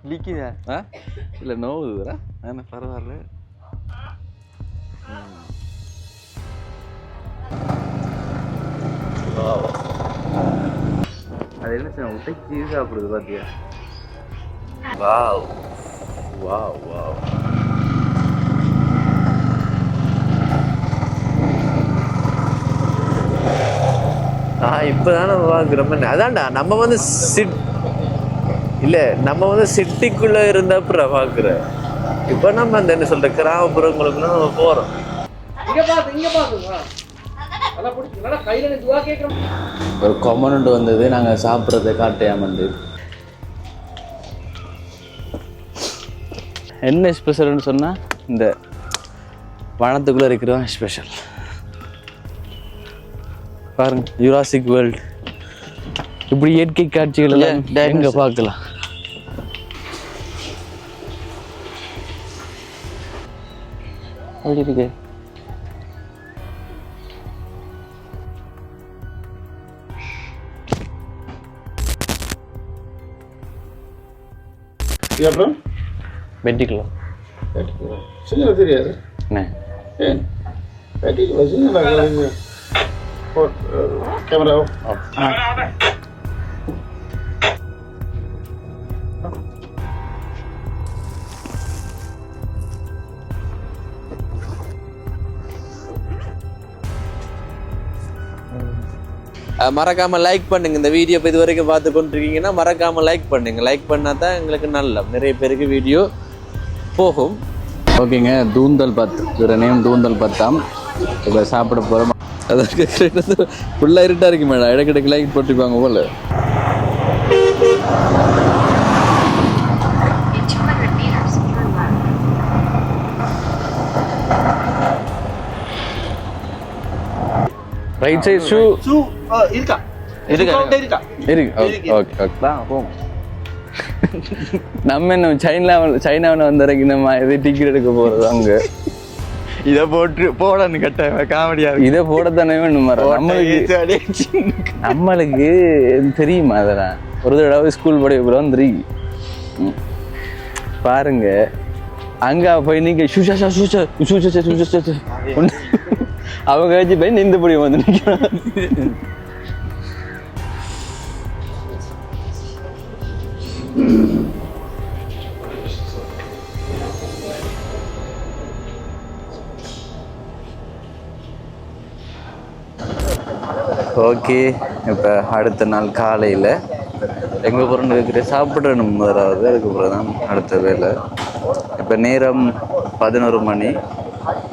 இடிக்குதா? இல்லை நோவுதுரா என்ன பரவாயில்ல. அது என்ன சார் உடைச்சி சாப்பிடுது பார்த்தியா? Wow wow wow. இப்போதானே பார்க்குறோம். அதான்டா நம்ம வந்து இல்லை நம்ம வந்து சிட்டிக்குள்ளே இருந்தப்ப பார்க்குற. இப்போ நம்ம அந்த என்ன சொல்கிற கிராமப்புறங்களுக்குள்ள நம்ம போகிறோம். ஒரு கொமனண்ட் வந்தது நாங்கள் சாப்பிட்றத காட்டையாமண்டு. என்ன ஸ்பெஷல்னு சொன்னால் இந்த வனத்துக்குள்ளே இருக்கிறதான் ஸ்பெஷல். பாருங்க யுராசிக் வேர்ல்டு. இப்படி இயற்கை காட்சிகள் எல்லாம் எங்க பார்க்கலாம். எப்படி இருக்கு? அப்புறம் வெட்டிக்கலாம் சின்ன தெரியாது என்ன வெட்டிக்கலாம் சின்ன கேமரா. மறக்காம லைக் பண்ணுங்க. இந்த வீடியோ இப்போ இது வரைக்கும் பார்த்து கொண்டிருக்கீங்கன்னா மறக்காம லைக் பண்ணுங்க. லைக் பண்ணால் தான் எங்களுக்கு நல்ல நிறைய பேருக்கு வீடியோ போகும். ஓகேங்க, தூந்தல் பத்து இதோட நேம் தூந்தல் பத்தாம். இப்போ சாப்பிட போகிறோம். அதற்கு ஃபுல்லாக இருட்டாக இருக்கு மேடம். இடக்கிடக்கு லைட் போட்டுக்குவாங்க போல. ரைட் சைடு ஷூ இருக்கா இருக்கா இருக்கா இருக்கு. ஓகே ஓகே தான் போவோம். நம்ம என்ன சைனாவில் வந்த வரைக்கும் நம்ம இது டிக்கெட் எடுக்க போகிறது அங்கே. இதை போட்டு போடணும் கட்ட காமெடியா இருக்கு. இதை போடத்தானே வேணும். நம்மளுக்கு தெரியுமா அதெல்லாம்? ஒரு தடவை ஸ்கூல் படிக்கிறோம் தெரியும். பாருங்க அங்க போய் நீங்க அவங்க வச்சு போய் நின்று போய் வந்து நிற்கிறான். ஓகே, இப்போ அடுத்த நாள் காலையில் எங்கே போகிறோன்னு இருக்கிற சாப்பிடணும் முதலாவது. அதுக்கப்புறம் தான் அடுத்த வேலை. இப்போ நேரம் 11 மணி.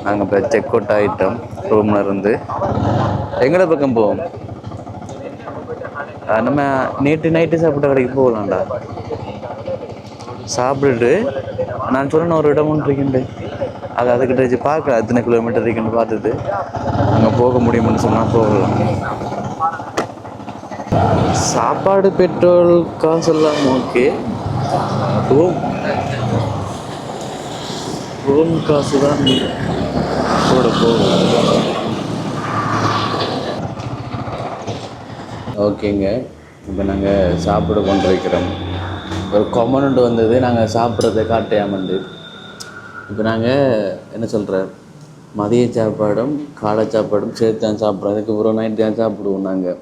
நாங்கள் இப்போ செக் அவுட் ஆகிட்டோம் ரூமில் இருந்து. எங்களை பக்கம் போவோம். நம்ம நேற்று நைட்டு சாப்பிட்ட கடைக்கு போகலாம்டா. சாப்பிட்டுட்டு நான் சொன்ன ஒரு இடம் ஒன்று இருக்குண்டு. அதுக்கிட்ட வச்சு பார்க்கலாம் எத்தனை கிலோமீட்டர் இருக்குன்னு பார்த்துட்டு அங்கே போக முடியும்னு சொன்னால் போகலாம். சாப்பாடு பெட்ரோல் காசெல்லாம் ஓகே. ரூம் காசு தான் கூட போகும். ஓகேங்க, இப்போ நாங்கள் சாப்பிட கொண்டு வைக்கிறோம். ஒரு கொமனண்ட் வந்தது நாங்கள் சாப்பிட்றத காட்டையாமண்டு. இப்போ நாங்கள் என்ன சொல்கிறேன், மதிய சாப்பாடும் காலை சாப்பாடும் சேர்த்து தான் சாப்பிட்றோம். அதுக்கப்புறம் நைட்டு தான் சாப்பிடுவோம். நாங்கள்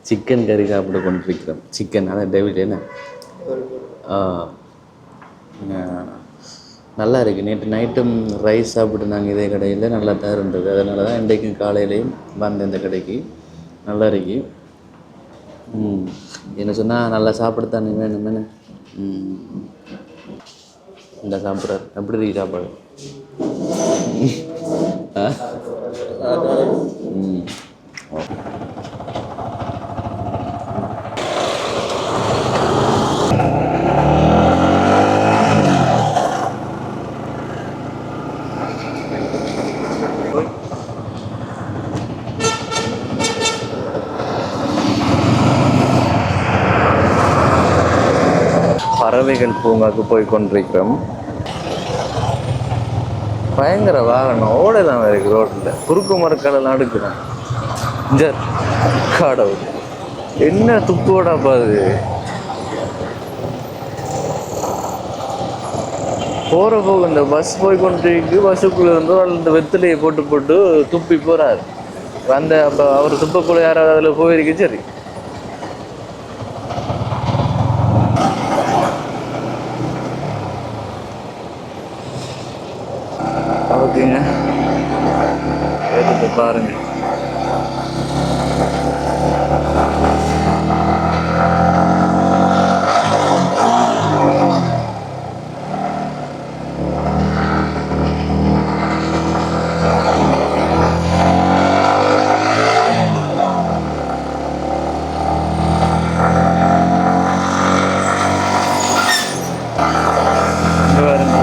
சிக்கன் கறி சாப்பிட கொண்டு வைக்கிறோம். சிக்கன் அதான் டேவிட் என்ன நல்லா இருக்குது. நேற்று நைட்டும் ரைஸ் சாப்பிட்டு நாங்கள் இதே கடையில் நல்லா தான் இருந்தது. அதனால தான் இன்றைக்கும் காலையிலையும் வந்த இந்த கடைக்கு நல்லா இருக்கு. என்ன சொன்னால் நல்லா சாப்பிடத்தானே வேணுமேனு இந்த சாப்பிட்றாரு. எப்படி இருக்கு சாப்பாடு? பறவைகள் பூங்காவுக்கு போய் கொண்டிருக்கிறோம். பயங்கர வாகனம் ஓடலாம் இருக்கு ரோட்டில். குறுக்கு மரக்காலெல்லாம் அடுக்குறான். கடவுள் என்ன துப்போடா பாது. போகிற போக இந்த பஸ் போய் கொண்டிருக்கு, பஸ்ஸுக்குள்ளே இருந்து அந்த வெத்திலையை போட்டு போட்டு துப்பி போகிறாரு. அந்த அப்போ அவர் துப்பக்குள்ள யாராவது அதில் போயிருக்கு. சரி, ஓகேங்க, எடுத்து பாருங்க.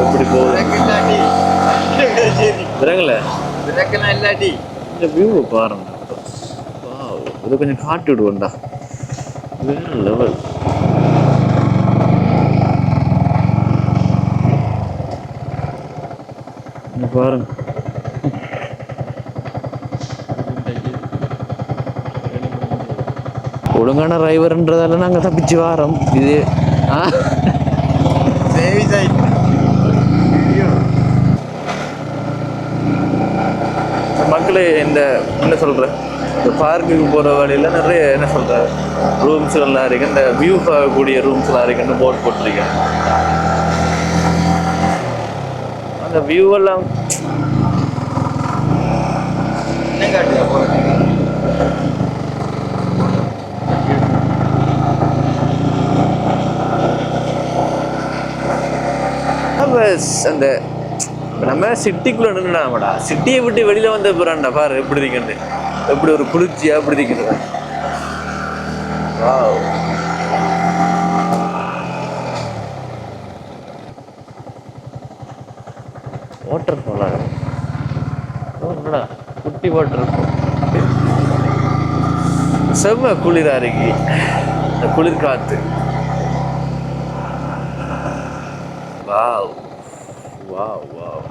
எப்படி போகுது இல்லாட்டி இந்த வியூவை பாருங்க. இதை கொஞ்சம் காட்டி விடுவோம்டா, வேற லெவல். பாருங்க, ஒழுங்கான டிரைவர்ன்றதால நாங்கள் தப்பிச்சு வாரோம். இது மக்களே, இந்த என்ன சொல்ற, இந்த பார்க்குக்கு போகிற வழியில் நிறைய என்ன சொல்ற ரூம்ஸ்லாம் இருக்கு. இந்த வியூ பார்க்கக்கூடிய ரூம்ஸ்லாம் இருக்குன்னு போட் போட்டிருக்கேன். அந்த வியூ எல்லாம் என்ன காட்டுங்க போகிறேன். அந்த நம்ம சிட்டிக்குள்ள நின்றுடாமடா, சிட்டியை விட்டு வெளியில வந்து போறான்டா, பாரு எப்படி இருக்குன்னு, எப்படி ஒரு குளிர்ச்சியா எப்படி இருக்குது. வாட்டர் ஃபாலா, குட்டி வாட்டர் ஃபால், செம்ம குளிரா இருக்கு. இந்த குளிர் காத்து, வாவ் வாவ் வாவ்.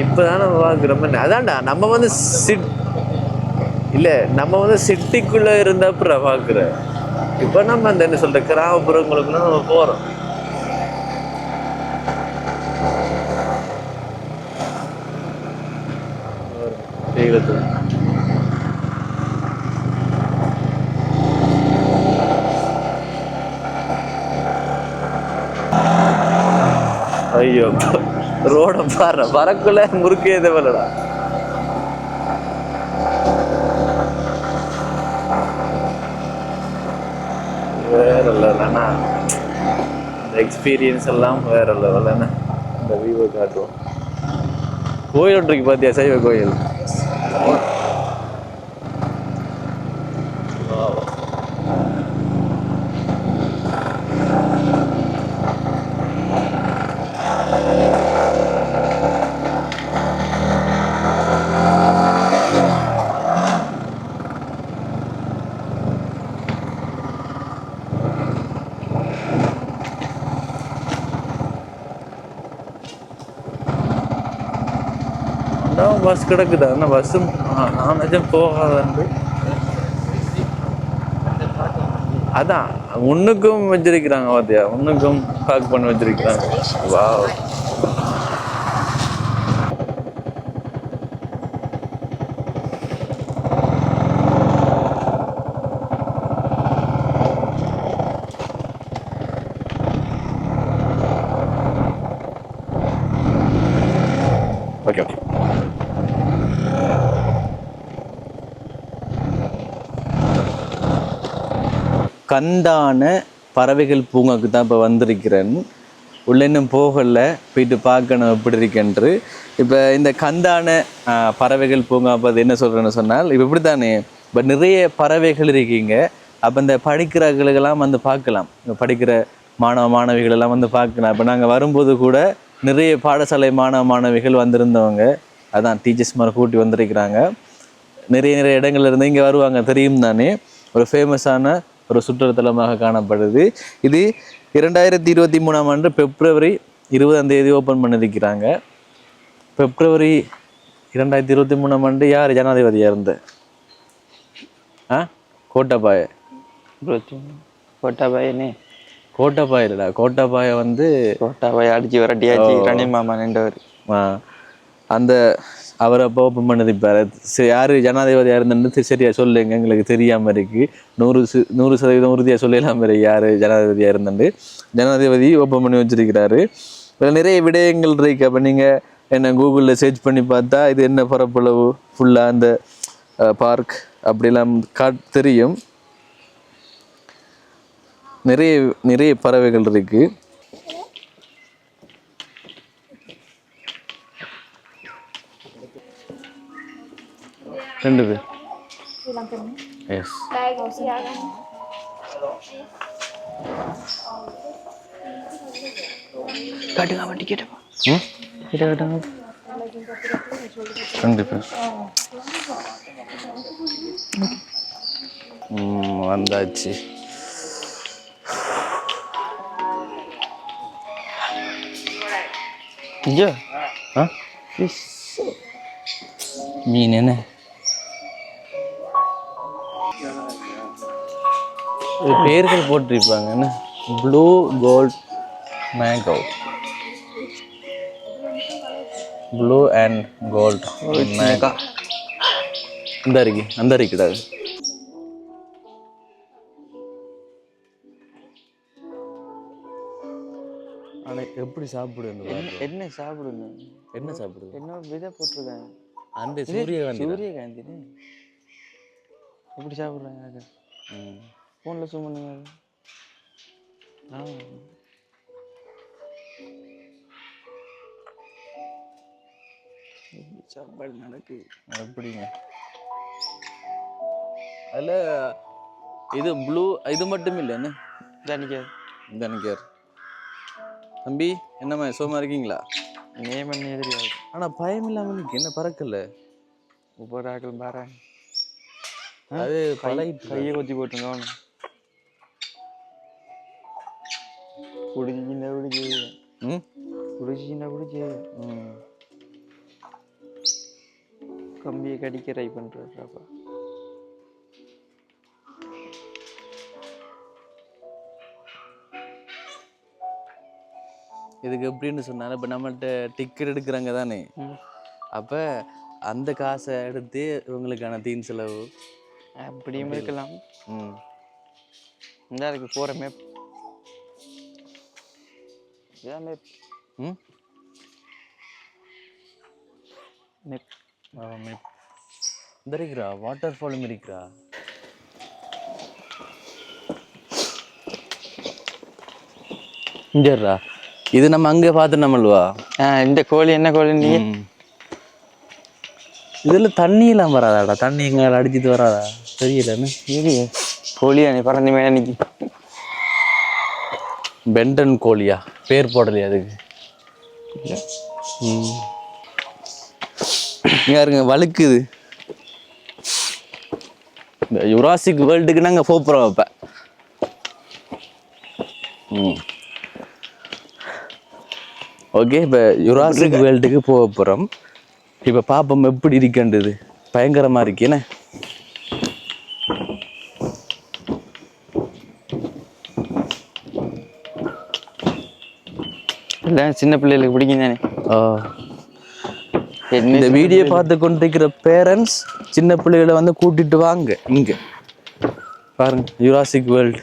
இப்போதான் நம்ம பார்க்குறோம். அதான்டா நம்ம வந்து நம்ம வந்து சிட்டிக்குள்ள இருந்தப்ப பார்க்குற. இப்போ நம்ம அந்த என்ன சொல்ற கிராமப்புறங்களுக்குள்ள நம்ம போறோம். ஐயோ, ரோட பாரு, வரக்குள்ள முறுக்கே தேவையில்லடா. வேற இல்லைண்ணா, இந்த எக்ஸ்பீரியன்ஸ் எல்லாம் வேற இல்லைண்ணா. இந்த வியூவை காட்டுவோம். கோயில் ஒன்றைக்கு பார்த்தியா, சைவ கோயில். பஸ் கிடக்குதா? ஆனால் பஸ்ஸும் நான் போகாது. அதான் ஒன்றுக்கும் வச்சிருக்கிறாங்க பார்த்தியா, ஒன்றுக்கும் பேக் பண்ணி வச்சிருக்கிறாங்க. Wow, okay okay. கந்தான பறவைகள் பூங்காவுக்கு தான் இப்போ வந்திருக்கிறேன். உள்ள இன்னும் போகலை, போயிட்டு பார்க்கணும் எப்படி இருக்குன்று. இப்போ இந்த கந்தான பறவைகள் பூங்கா பார்த்து என்ன சொல்கிறேன்னு சொன்னால், இப்போ இப்படி தானே இப்போ நிறைய பறவைகள் இருக்கீங்க. அப்போ இந்த படிக்கிறவர்களுக்கெல்லாம் வந்து பார்க்கலாம், படிக்கிற மாணவிகள் எல்லாம் வந்து பார்க்கலாம். இப்போ நாங்கள் வரும்போது கூட நிறைய பாடசாலை மாணவிகள் வந்திருந்தவங்க, அதான் டீச்சர்ஸ் மாதிரி கூட்டி வந்திருக்கிறாங்க. நிறைய இடங்கள்ல இருந்து இங்கே வருவாங்க, தெரியும் தானே. ஒரு ஃபேமஸான ஒரு சுற்றுலாத்தலமாக காணப்படுது. இது 2023ஆம் ஆண்டு February 20 ஓப்பன் பண்ணியிருக்கிறாங்க. February 2023ஆம் ஆண்டு யார் ஜனாதிபதியாக இருந்த? கோட்டபாய கோட்டாபாயனே கோட்டபாய இல்லடா, கோட்டபாய வந்து கோட்டாபாய அடிச்சு வரட்டியாச்சு ரணில் மாமா நின்றவர். அந்த அவரை அப்போ ஓப்பன் பண்ணது. இப்போ யார் ஜனாதிபதியாக இருந்தது சரியா சொல்லுங்க, எங்களுக்கு தெரியாமல் இருக்கு. 100% உறுதியாக சொல்லலாம் மாதிரி யார் ஜனாதிபதியாக இருந்தது. ஜனாதிபதி ஓப்பன் பண்ணி வச்சிருக்கிறாரு. இதில் நிறைய விடயங்கள் இருக்கு. அப்போ நீங்கள் என்ன கூகுளில் சர்ச் பண்ணி பார்த்தா இது என்ன பரப்பளவு ஃபுல்லாக அந்த பார்க் அப்படிலாம் தெரியும். நிறைய நிறைய பறவைகள் இருக்கு. ரெண்டு பேர் எஸ் காட்டுங்க வண்டி கேட்டப்பா. ரெண்டு பேர் வந்தாச்சு. ஐயோ மீன் என்ன பேர்கள் போட்டிருப்பாங்க என்ன, blue gold mango, blue and gold mango. இந்த இருக்கு அந்த இருக்குடா. ஆனால் எப்படி சாப்பிடுங்க, என்ன சாப்பிடுங்க, என்ன சாப்பிடுது, என்ன விதை போட்டிருக்காங்க அந்த சூரியகாந்தி. சூரியகாந்தி எப்படி சாப்பிட்றாங்க? ஃபோனில் zoom பண்ணுங்க. சாப்பாடு நடக்குது எப்படிங்க அதில் இது ப்ளூ இது மட்டும் இல்லை என்ன தனிக்கார். தம்பி என்னம்மா சோமா இருக்கீங்களா? நேம் என்ன தெரியாது. ஆனால் பயம் இல்லாமல் என்ன பறக்கல ஒவ்வொரு ஆக்கள் பாரு. அது பழகிட்டு கையை கொத்தி போட்டுருந்தோம். பிடிச்சின்னா பிடிச்சி பிடிச்சின்னா பிடிச்சி கம்பியை கடிக்க ட்ரை பண்ணுறாப்பா. இதுக்கு எப்படின்னு சொன்னாலும் இப்போ நம்மள்கிட்ட டிக்கெட் எடுக்கிறாங்க தானே, அப்போ அந்த காசை எடுத்து இவங்களுக்கான தீன் செலவு அப்படியும் இருக்கலாம். இந்த அதுக்கு போகிற மேப் இதான் மேப். மேப் மேப் இந்த இருக்கிறா வாட்டர் ஃபாலும் இருக்கிறா. இங்கேறா இது நம்ம அங்கே பார்த்து நம்மளுவா. இந்த கோழி என்ன கோழி நீ இதில் தண்ணியெல்லாம் வராதாடா, தண்ணி எங்கே அடிச்சிட்டு வராதா தெரியலன்னு. இல்லையே கோழியா நீ பறந்து மேலே நிற்கி. பெண்டன் கோழியா பேர் போடலையா அதுக்கு? யாருங்க வழுக்குது. இந்த யுராசிக் வேர்ல்டுக்கு நாங்கள் போகிறோம் இப்போ. ஓகே, இப்போ யுராசிக் வேர்ல்டுக்கு போக போகிறோம். இப்போ பாப்போம் எப்படி இருக்கின்றது. பயங்கரமாக இருக்கு என்ன. சின்ன பிள்ளைகளுக்கு பிடிக்கும் தானே. இந்த வீடியோ பார்த்து கொண்டிருக்கிற பேரண்ட்ஸ் சின்ன பிள்ளைகளை வந்து கூட்டிட்டு வாங்க. இங்கே பாருங்க யுராசிக் வேர்ல்டு.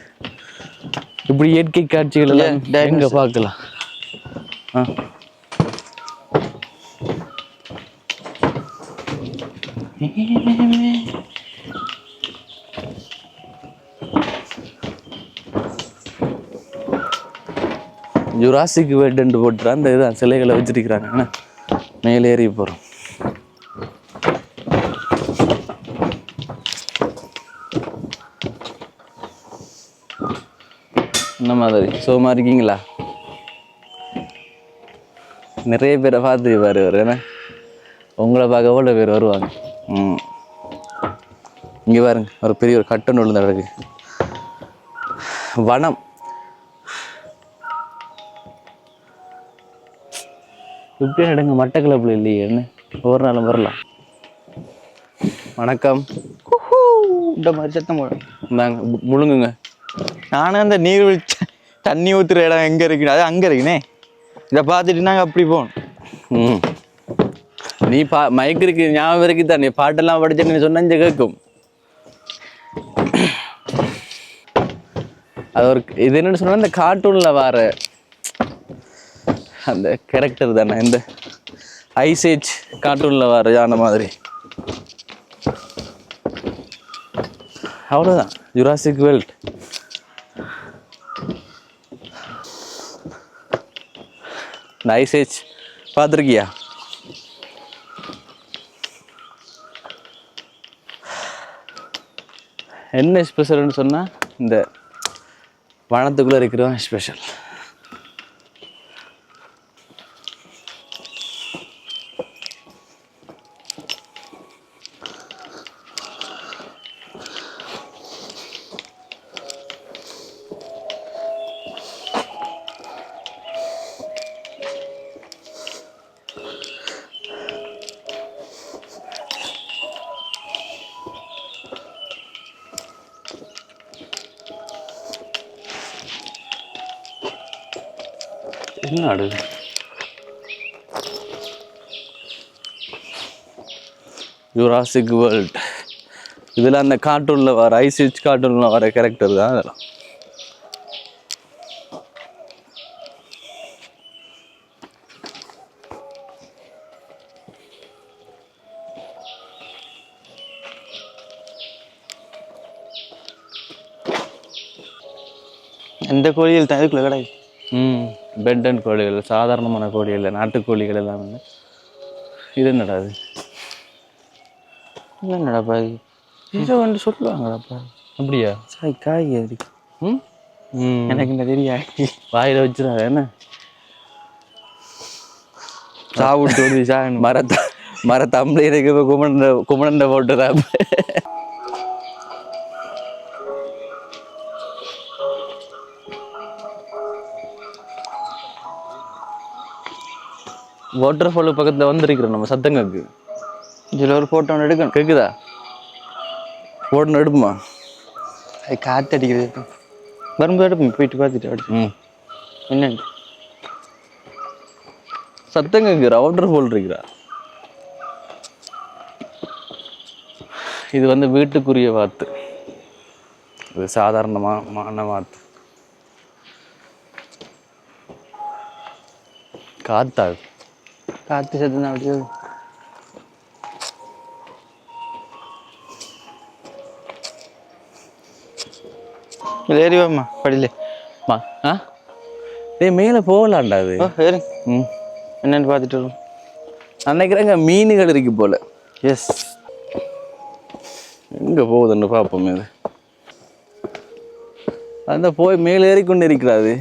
இப்படி இயற்கை காட்சிகள் எல்லாம் எங்க பார்க்கலாம். யுராசிக் வேர்ல்டு போட்டுற அந்த இதுதான் சிலைகளை வச்சிருக்கிறாங்க. என்ன மேலே ஏறி போகிறோம். என்ன மாதிரி சோமா இருக்கீங்களா? நிறைய பேரை பார்த்து பாரு ஏன்னா உங்களை பார்க்க எவ்வளோ பேர் வருவாங்க. இங்கே பாருங்க ஒரு பெரிய ஒரு கட்டன் விழுந்த இடக்கு வனம். இப்படியே இடங்க மட்டக்களப்பில் இல்லையே என்ன ஒரு நாளும் வரலாம். வணக்கம். இந்த மாதிரி சத்தம் போடும். இந்தாங்க முழுங்குங்க. நானும் அந்த நீர்வீழ்ச்சி தண்ணி ஊற்றுற இடம் எங்கே இருக்குன்னு அது அங்கே இருக்குண்ணே. இதை பார்த்துட்டு நாங்கள் அப்படி போகணும். நீ மைக் இருக்கு ஞாபகம் இருக்கு தான். நீ பாட்டெல்லாம் படிச்சு நீ சொன்ன கேட்கும். அது ஒரு இது என்னன்னு சொன்னா இந்த கார்ட்டூன்ல வர அந்த கேரக்டர் தானே, இந்த ஐசேஜ் கார்ட்டூன்ல வர அந்த மாதிரி. அவ்வளோதான் ஜுராசிக் வேர்ல்ட். இந்த ஐசேஜ் பார்த்துருக்கியா? என்ன ஸ்பெஷல்னு சொன்னால் இந்த வனத்துக்குள்ளே இருக்கிறவன் ஸ்பெஷல். என்ன ஆடு ஜுராசிக் வேர்ல்ட். இதில் அந்த கார்ட்டூனில் வர ஐசேஜ் கார்ட்டூனில் வர கேரக்டர் தான் அதெல்லாம். எந்த கோழிகள் தான் இதுக்குள்ள கிடையாது. பெண்டன் கோழிகள், சாதாரணமான கோழிகள், நாட்டுக்கோழிகள் எல்லாம் வந்து. இது என்னடாது? என்னடாப்பா இது? இதை வந்து சொல்லுவாங்களாப்பா. அப்படியா? சாய் காய்கறி. எனக்கு இந்த தெரியாது. வாயில் வச்சுருவாங்க என்ன சாப்பிட்டு மரத்தம்பளை இருக்கு. குமணண்ட போட்டுதான். வாட்டர் ஃபாலு பக்கத்தில் வந்துருக்கிறோம் நம்ம. சத்தம் கேக்கு. இதில் ஒரு ஃபோட்டோ ஒன்று எடுக்கணும். கேட்குதா? ஃபோட்டோ எடுப்புமா? அது காற்று அடிக்கிறது. வரும்போது எடுப்போம், போயிட்டு பார்த்துட்டு அடிச்சு. என்னன்னு சத்தம் கேட்குறா. வாட்டர் ஃபால் இருக்கிறா. இது வந்து வீட்டுக்குரிய வாத்து. இது சாதாரணமான வாத்து. காத்தாது. காற்று சத்தம் தான் அப்படியே. ஏறி வாம்மா படியில. மேலே போகலாண்டா அது. ஏறி என்னன்னு பார்த்துட்டு வரும். நினைக்கிறேங்க மீன்கள் இருக்கு போல. எஸ், எங்கே போகுதுன்னு பார்ப்போம். இது அந்த போய் மேலே ஏறிக்கொண்டு இருக்கிறாது.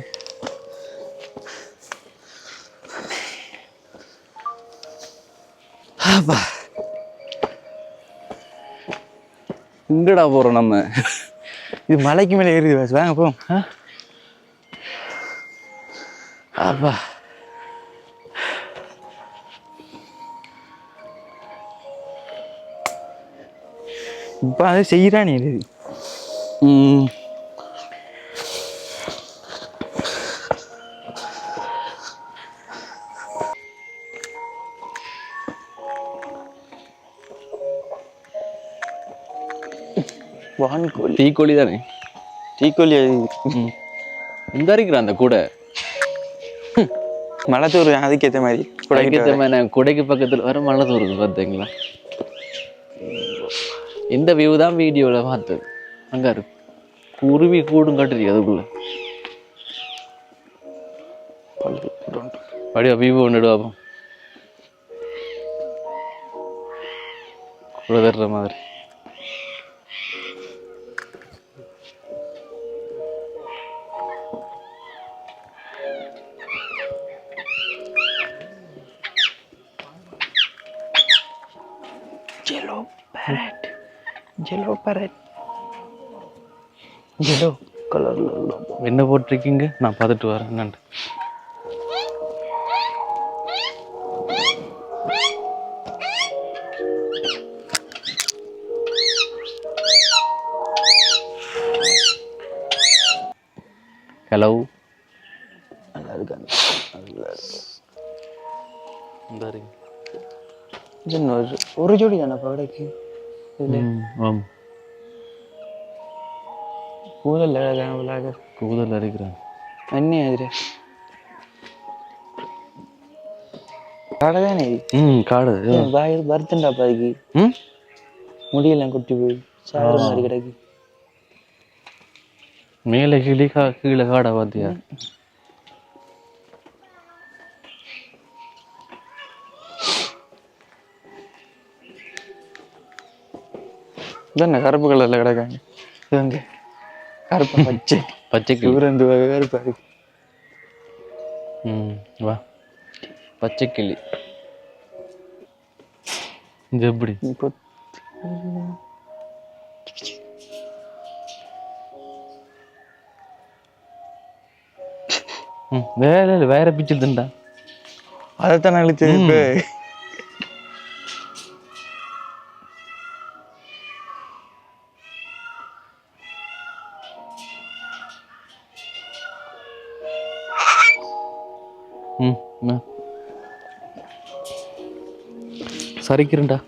இங்கடா போறோம் நம்ம. இது மலைக்கு மேலே ஏறுது. வாங்க போ. அப்பா இப்போ அதை செய்கிறானே இது. வான்கோழி. தீக்கோழி தானே? தீக்கோழி. இந்த இருக்கிறான் அந்த கூடை. மலைத்தூர் அதுக்கேற்ற மாதிரி. குடைக்கு பக்கத்தில் வர மலைத்தூருக்கு பார்த்தீங்களா? இந்த வியூ தான் வீடியோவில் பார்த்தது. அங்கே இருக்கு குருவி கூடும் கட்டுறீங்க அதுக்குள்ள. அப்படியா வியூ ஒன்று பார்ப்போம். தர்ற மாதிரி. Yellow parrot. Yellow parrot. Yellow கலர்ல என்ன போட்டிருக்கீங்க? நான் பார்த்துட்டு வரேன் என்னண்டு. ஹலோ நல்லா இருக்காங்க. இந்த ring. இது ஒரு ஜோடி தானப்பா கடைக்கு இல்லை ஆம் கூதல் அழகான விளாக கூதல் அரைக்கிறேன் அண்ணி அதிர கடை தானே காடு வருத்தண்டாப்பா அதுக்கு முடியெல்லாம் குட்டி போய் சாறு மாதிரி கிடக்கு. மேலே கீழே கீழே காடா பார்த்தியா? இதான கருப்பு கலர்ல கிடக்காங்க. இவங்க கருப்பு பச்சை பச்சை இவரெண்டு வகை கருப்பா இருக்கு. வா பச்சை கிளி இது எப்படி இப்போ வேற பிச்சு திண்டா அதைத்தான் அழிச்சது. இப்போ சரிக்கிறேன்டா.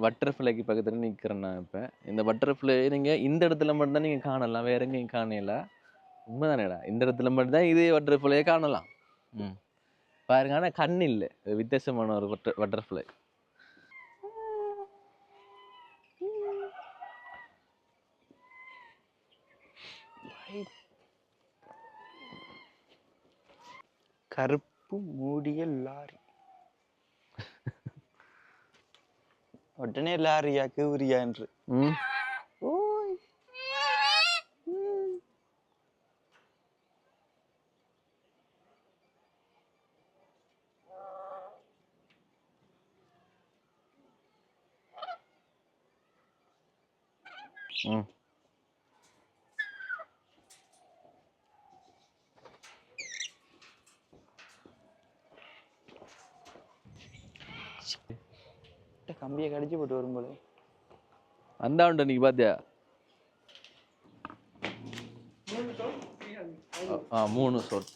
பட்டர்ஃப்ளைக்கு பக்கத்தில் நிற்கிறேன் நான். இப்போ இந்த பட்டர்ஃப்ளை நீங்கள் இந்த இடத்துல மட்டும்தான் நீங்கள் காணலாம், வேற எங்கேயும் காணல. உண்மைதானேடா, இந்த இடத்துல மட்டும்தான் இதே பட்டர்ஃப்ளையை காணலாம். பாருங்க, ஆனால் கண் இல்லை, வித்தியாசமான ஒரு பட்டர்ஃப்ளை. கருப்பு மூடிய லாரி. உடனே லாரியா கேவுரியா என்று கம்பியை கடிச்சு போட்டு வரும் போல. அந்த உண்டு நீங்க பாத்தியா? 3 ஷாட்.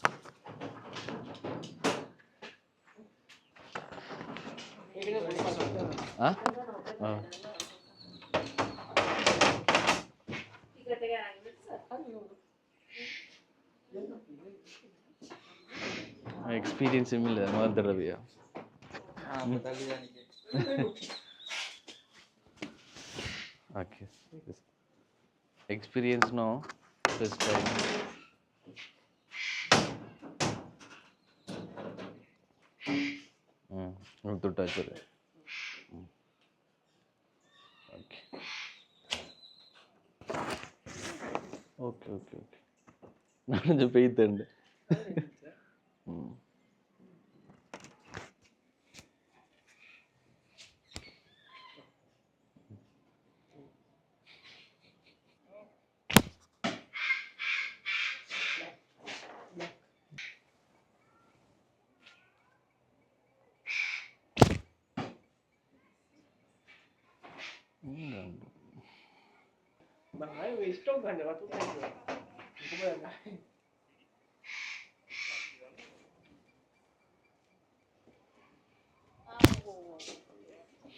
எக்ஸ்பீரியன்ஸ் இல்லை முதல் தடவையா? Okay. Experience no first time. To touch it. Okay. Okay. நான் just pay தரேன்.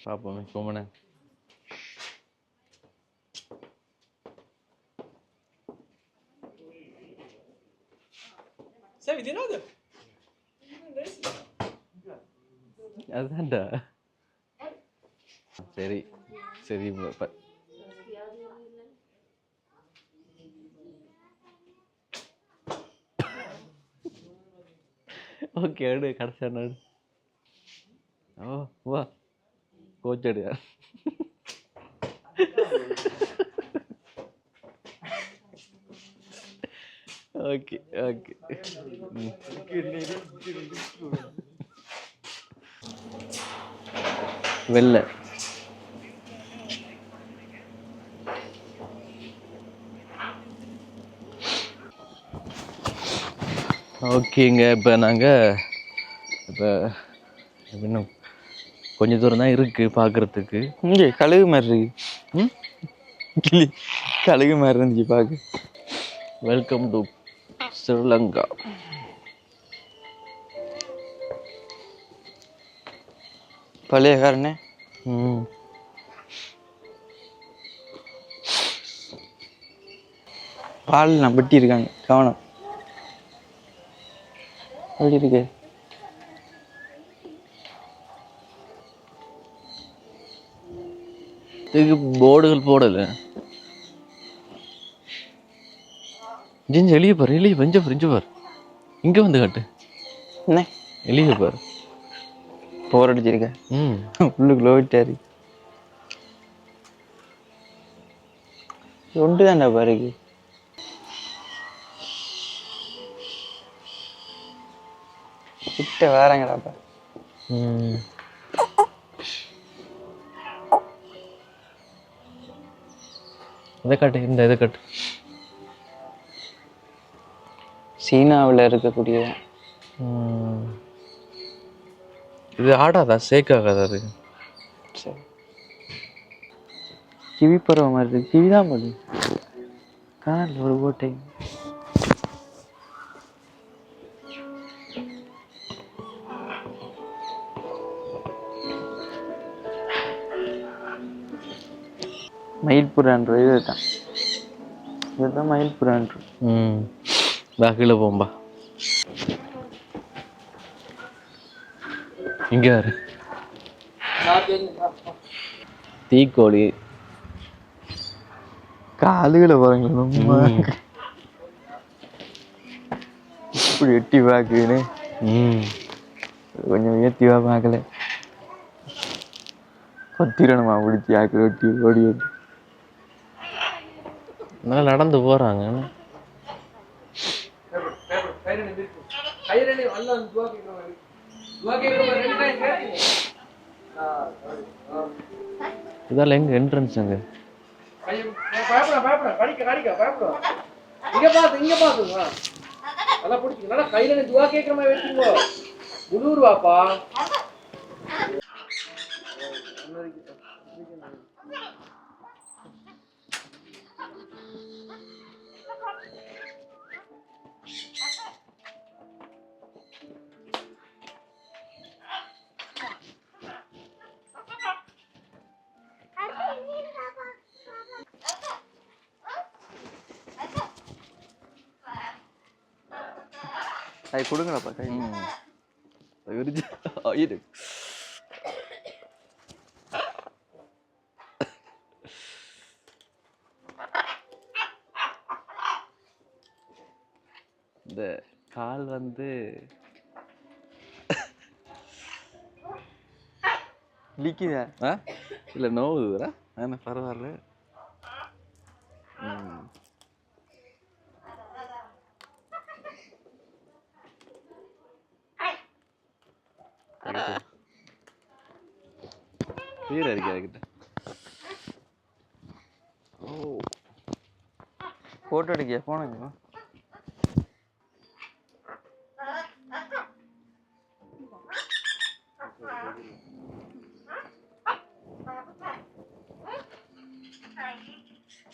Papo, ¿cómo no? Sabe de nada? அதுதான்டா. சரி சரி ஓகே எடு கடைசியா எடு. ஓ வா கோச் எடு. ஓகே ஓகே வெள்ளை ஓகேங்க. இப்போ நாங்கள் இப்போ இன்னும் கொஞ்சம் தூரம் தான் இருக்குது பார்க்குறதுக்கு. இங்கே கழுகு மாதிரி இருக்கு. கிளி கழுகு மாதிரி இருந்துச்சு பார்க்க. Welcome to Sri Lanka. பழைய காரனே. பால் நம்பட்டி இருக்காங்க, கவனம். எப்படி இருக்கு? இதுக்கு போர்டுகள் போடல. ஜிஞ்சு எளிய பாரு, எளிய வெஞ்ச ஃப்ரிஞ்சு பாரு. இங்கே வந்து காட்டு என்ன எளிய பாரு. போர் அடிச்சிருக்க. உள்ளுக்குள்ள போயிட்டாரு. ஒன்று தான்டா பாருக்கு. கிட்ட வேறங்கடாப்பா. இதை காட்டு, இந்த இதை காட்டு. சீனாவில் இருக்கக்கூடிய இது ஆடாதா, சேக் ஆகாதா? அது சரி, கிவி பருவ மாதிரி இருக்கு. கிவி தான் போகுது. காலில் ஒரு ஓட்டை. மயில்புறான்ற இதுதான், இதுதான் மயில்புறான்ற. கீழே போம்பா. இங்க யாரு? தீக்கோழி. காலுகளை பாருங்களா, ரொம்ப இப்படி எட்டி பார்க்குன்னு. கொஞ்சம் ஏற்றி பார்க்கல, கொத்திரணுமா பிடிச்சி ஆக்கில் வெட்டி ஓடி ஓடி. நல்லா நடந்து போறாங்க. இதால எங்க என்ட்ரன்ஸ் எங்க? அது கொடுங்கடாப்பா கை. இந்த கால் வந்து லிக்குதா? இல்லை நோவுதுரா. ஆனால் பரவாயில்ல. வீர இருக்கா கிட்ட. ஓ, ஃபோட்டோ எடுக்கியா? போனங்க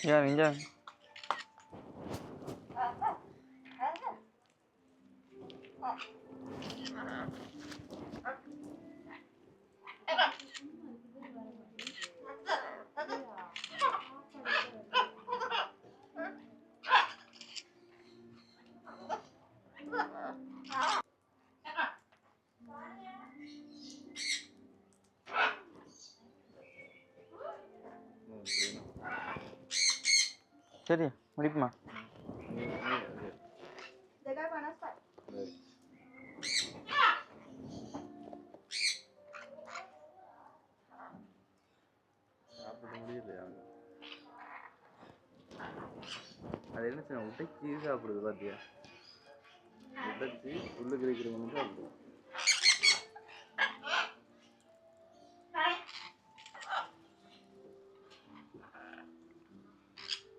ya, minjam. சரி முடிப்புமா சாப்பிட முடியலையா அது என்ன செய்ய உடைச்சி சாப்பிடுது பாத்தியா உடைச்சி உள்ளுக்கு இருக்கிறவங்க சாப்பிடுது